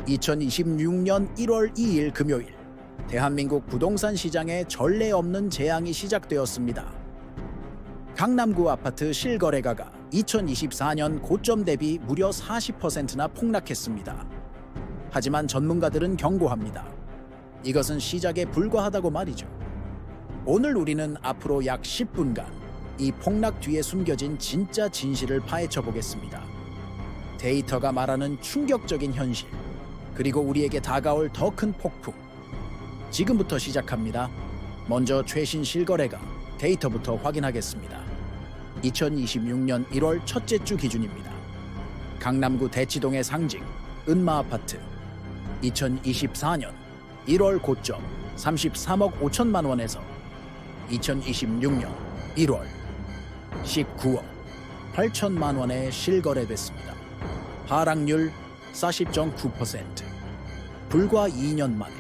2026년 1월 2일 금요일, 대한민국 부동산 시장에 전례 없는 재앙이 시작되었습니다. 강남구 아파트 실거래가가 2024년 고점 대비 무려 40%나 폭락했습니다. 하지만 전문가들은 경고합니다. 이것은 시작에 불과하다고 말이죠. 오늘 우리는 앞으로 약 10분간 이 폭락 뒤에 숨겨진 진짜 진실을 파헤쳐 보겠습니다. 데이터가 말하는 충격적인 현실, 그리고 우리에게 다가올 더 큰 폭풍. 지금부터 시작합니다. 먼저 최신 실거래가 데이터부터 확인하겠습니다. 2026년 1월 첫째 주 기준입니다. 강남구 대치동의 상징 은마아파트 2024년 1월 고점 33억 5천만 원에서 2026년 1월 19억 8천만 원에 실거래됐습니다. 하락률 40.9%. 불과 2년 만에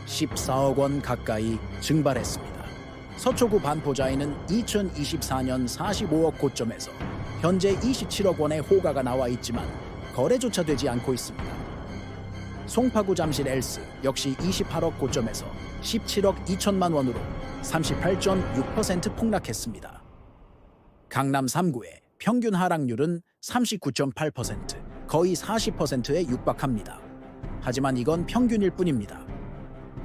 14억 원 가까이 증발했습니다. 서초구 반포자에는 2024년 45억 고점에서 현재 27억 원의 호가가 나와 있지만 거래조차 되지 않고 있습니다. 송파구 잠실 엘스 역시 28억 고점에서 17억 2천만 원으로 38.6% 폭락했습니다. 강남 3구의 평균 하락률은 39.8%, 거의 40%에 육박합니다. 하지만 이건 평균일 뿐입니다.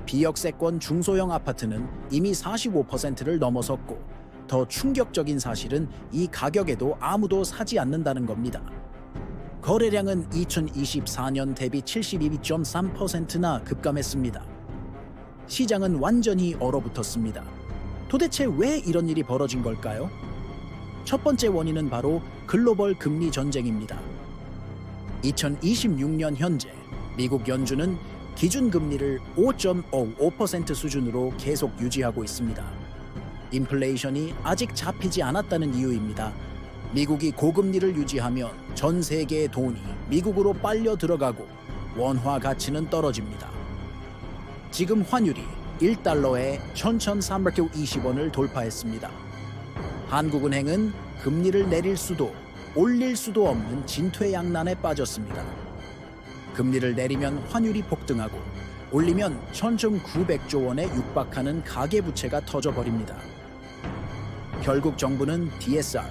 비역세권 중소형 아파트는 이미 45%를 넘어섰고, 더 충격적인 사실은 이 가격에도 아무도 사지 않는다는 겁니다. 거래량은 2024년 대비 72.3%나 급감했습니다. 시장은 완전히 얼어붙었습니다. 도대체 왜 이런 일이 벌어진 걸까요? 첫 번째 원인은 바로 글로벌 금리 전쟁입니다. 2026년 현재 미국 연준은 기준금리를 5.55% 수준으로 계속 유지하고 있습니다. 인플레이션이 아직 잡히지 않았다는 이유입니다. 미국이 고금리를 유지하면 전 세계의 돈이 미국으로 빨려 들어가고 원화 가치는 떨어집니다. 지금 환율이 1달러에 1,320원을 돌파했습니다. 한국은행은 금리를 내릴 수도 올릴 수도 없는 진퇴양난에 빠졌습니다. 금리를 내리면 환율이 폭등하고 올리면 1,900조 원에 육박하는 가계부채가 터져버립니다. 결국 정부는 DSR,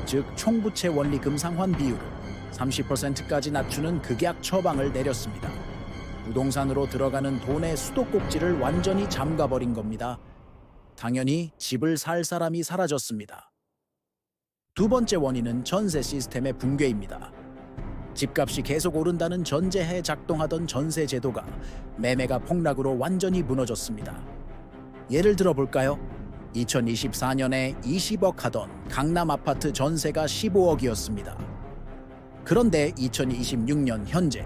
즉 총부채 원리금 상환 비율을 30%까지 낮추는 극약 처방을 내렸습니다. 부동산으로 들어가는 돈의 수도꼭지를 완전히 잠가버린 겁니다. 당연히 집을 살 사람이 사라졌습니다. 두 번째 원인은 전세 시스템의 붕괴입니다. 집값이 계속 오른다는 전제하에 작동하던 전세 제도가 매매가 폭락으로 완전히 무너졌습니다. 예를 들어 볼까요? 2024년에 20억 하던 강남 아파트 전세가 15억이었습니다. 그런데 2026년 현재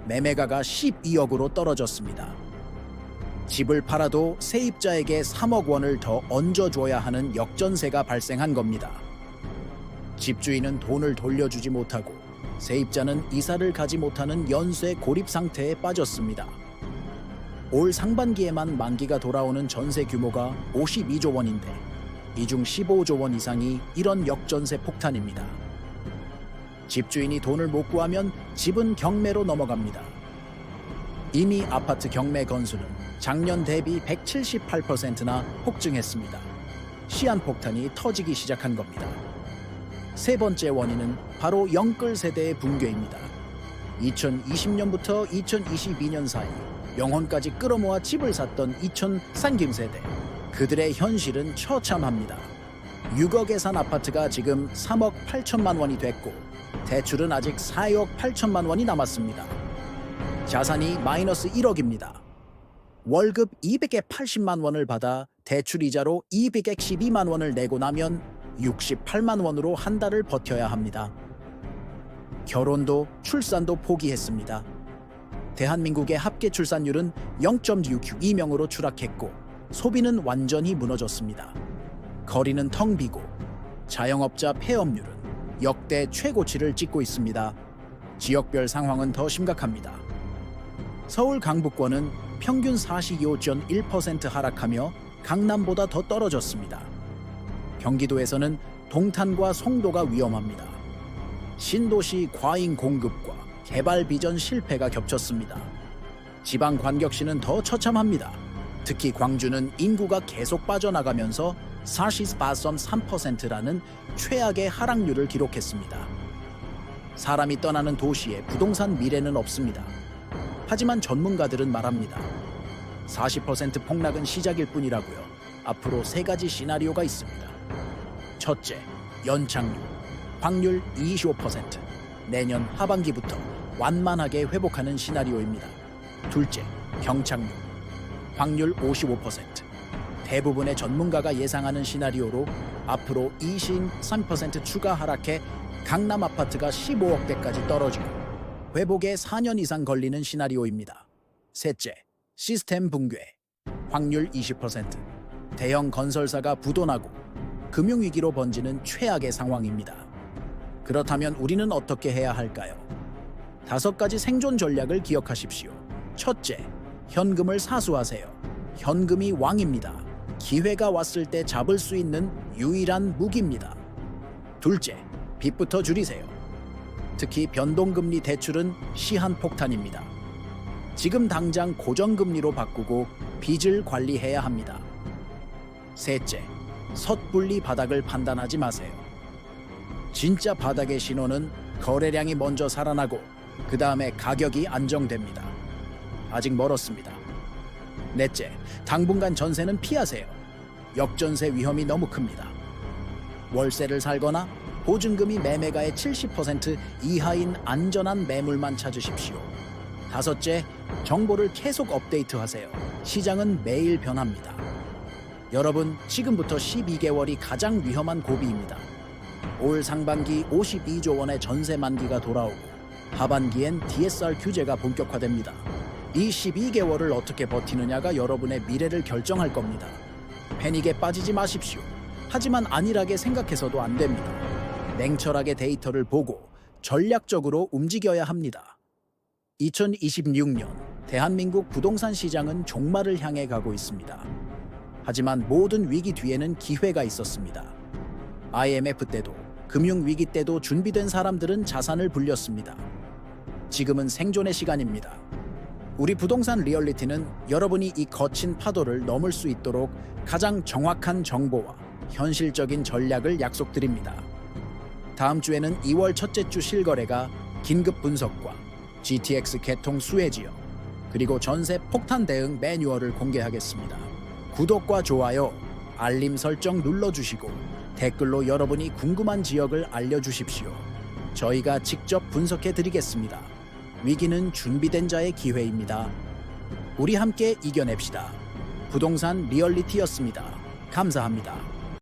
매매가가 12억으로 떨어졌습니다. 집을 팔아도 세입자에게 3억 원을 더 얹어줘야 하는 역전세가 발생한 겁니다. 집주인은 돈을 돌려주지 못하고 세입자는 이사를 가지 못하는 연쇄 고립 상태에 빠졌습니다. 올 상반기에만 만기가 돌아오는 전세 규모가 52조 원인데 이 중 15조 원 이상이 이런 역전세 폭탄입니다. 집주인이 돈을 못 구하면 집은 경매로 넘어갑니다. 이미 아파트 경매 건수는 작년 대비 178%나 폭증했습니다. 시한폭탄이 터지기 시작한 겁니다. 세 번째 원인은 바로 영끌 세대의 붕괴입니다. 2020년부터 2022년 사이 영혼까지 끌어모아 집을 샀던 2000 상김 세대, 그들의 현실은 처참합니다. 6억에 산 아파트가 지금 3억 8천만 원이 됐고 대출은 아직 4억 8천만 원이 남았습니다. 자산이 마이너스 1억입니다. 월급 280만 원을 받아 대출 이자로 212만 원을 내고 나면 68만 원으로 한 달을 버텨야 합니다. 결혼도 출산도 포기했습니다. 대한민국의 합계 출산율은 0.62명으로 추락했고 소비는 완전히 무너졌습니다. 거리는 텅 비고 자영업자 폐업률은 역대 최고치를 찍고 있습니다. 지역별 상황은 더 심각합니다. 서울 강북권은 평균 45.1% 하락하며 강남보다 더 떨어졌습니다. 경기도에서는 동탄과 송도가 위험합니다. 신도시 과잉 공급과 개발 비전 실패가 겹쳤습니다. 지방 광역시는 더 처참합니다. 특히 광주는 인구가 계속 빠져나가면서 44.3%라는 최악의 하락률을 기록했습니다. 사람이 떠나는 도시에 부동산 미래는 없습니다. 하지만 전문가들은 말합니다. 40% 폭락은 시작일 뿐이라고요. 앞으로 3가지 시나리오가 있습니다. 첫째, 연착륙, 확률 25%. 내년 하반기부터 완만하게 회복하는 시나리오입니다. 둘째, 경착륙, 확률 55%. 대부분의 전문가가 예상하는 시나리오로 앞으로 23% 추가 하락해 강남 아파트가 15억대까지 떨어지고 회복에 4년 이상 걸리는 시나리오입니다. 셋째, 시스템 붕괴, 확률 20%. 대형 건설사가 부도나고 금융위기로 번지는 최악의 상황입니다. 그렇다면 우리는 어떻게 해야 할까요? 5가지 생존 전략을 기억하십시오. 첫째, 현금을 사수하세요. 현금이 왕입니다. 기회가 왔을 때 잡을 수 있는 유일한 무기입니다. 둘째, 빚부터 줄이세요. 특히 변동금리 대출은 시한폭탄입니다. 지금 당장 고정금리로 바꾸고 빚을 관리해야 합니다. 셋째, 섣불리 바닥을 판단하지 마세요. 진짜 바닥의 신호는 거래량이 먼저 살아나고 그 다음에 가격이 안정됩니다. 아직 멀었습니다. 넷째, 당분간 전세는 피하세요. 역전세 위험이 너무 큽니다. 월세를 살거나 보증금이 매매가의 70% 이하인 안전한 매물만 찾으십시오. 다섯째, 정보를 계속 업데이트하세요. 시장은 매일 변합니다. 여러분, 지금부터 12개월이 가장 위험한 고비입니다. 올 상반기 52조 원의 전세 만기가 돌아오고 하반기엔 DSR 규제가 본격화됩니다. 이 12개월을 어떻게 버티느냐가 여러분의 미래를 결정할 겁니다. 패닉에 빠지지 마십시오. 하지만 안일하게 생각해서도 안 됩니다. 냉철하게 데이터를 보고 전략적으로 움직여야 합니다. 2026년 대한민국 부동산 시장은 종말을 향해 가고 있습니다. 하지만 모든 위기 뒤에는 기회가 있었습니다. IMF 때도 금융위기 때도 준비된 사람들은 자산을 불렸습니다. 지금은 생존의 시간입니다. 우리 부동산 리얼리티는 여러분이 이 거친 파도를 넘을 수 있도록 가장 정확한 정보와 현실적인 전략을 약속드립니다. 다음 주에는 2월 첫째 주 실거래가 긴급 분석과 GTX 개통 수혜 지역, 그리고 전세 폭탄 대응 매뉴얼을 공개하겠습니다. 구독과 좋아요, 알림 설정 눌러주시고 댓글로 여러분이 궁금한 지역을 알려주십시오. 저희가 직접 분석해 드리겠습니다. 위기는 준비된 자의 기회입니다. 우리 함께 이겨냅시다. 부동산 리얼리티였습니다. 감사합니다.